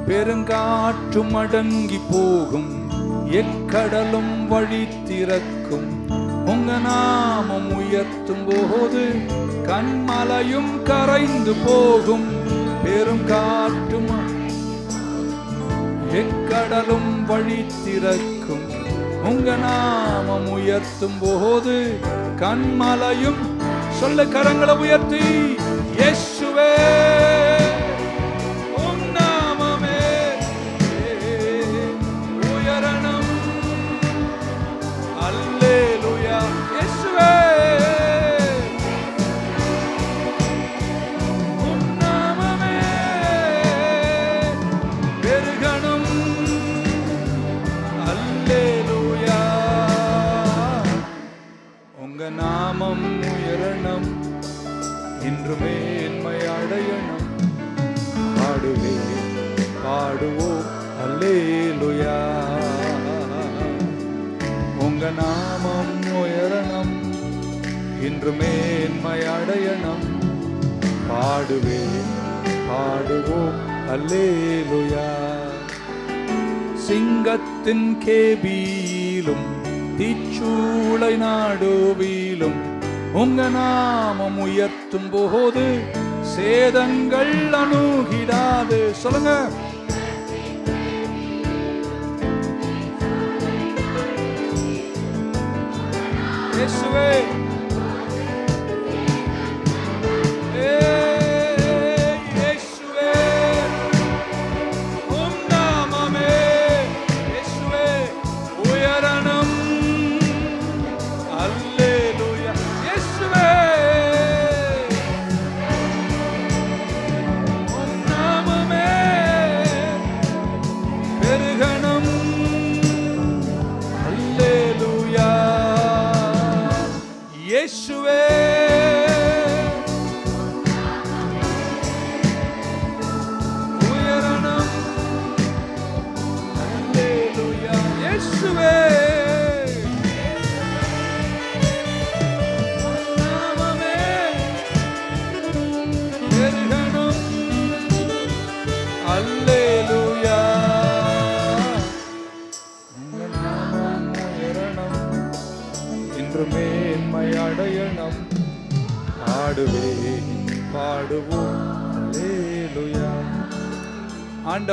பெருங்காற்றும் அடங்கி போகும், எக்கடலும் வழி திறக்கும். உங்க நாமம் உயர்த்தும் போது கண்மலையும் கரைந்து போகும். பெருங்காற்றும் எக்கடலும் வழி திறக்கும். உங்க நாமம் உயர்த்தும் போது கண்மலையும். சொல்ல கரங்களை உயர்த்தி, இயேசுவே உம் நாமமே உயரணம். அல்லேலூயா. இயேசுவே உம் நாமமே பெருகணும். அல்லேலூயா. உங்க நாமம் உயரணம், இன்று மேன்மை அடையணும். பாடுவே பாடுவோம் அல்லேலூயா. உங்க நாமம் உயரணம், இன்று மேன்மை அடையணும். பாடுவே பாடுவோம் அல்லேலூயா. சிங்கத்தின் கேபியிலும் தீச்சூளை நாடுவிலும் உங்க நாமம் உயர்த்தும் போது சேதங்கள் அணுகிடாது. சொல்லுங்க. இயேசுவே இயேசுவே உயரணம். அல்லேலூயா. இயேசுவே நாமமே பெருகணும். அல்லேலூயா. நாமம் உயரணம், இன்று மேன்மை அடையணும். பாடுவே பாடுவோம் அல்லேலூயா. ஆண்டவர்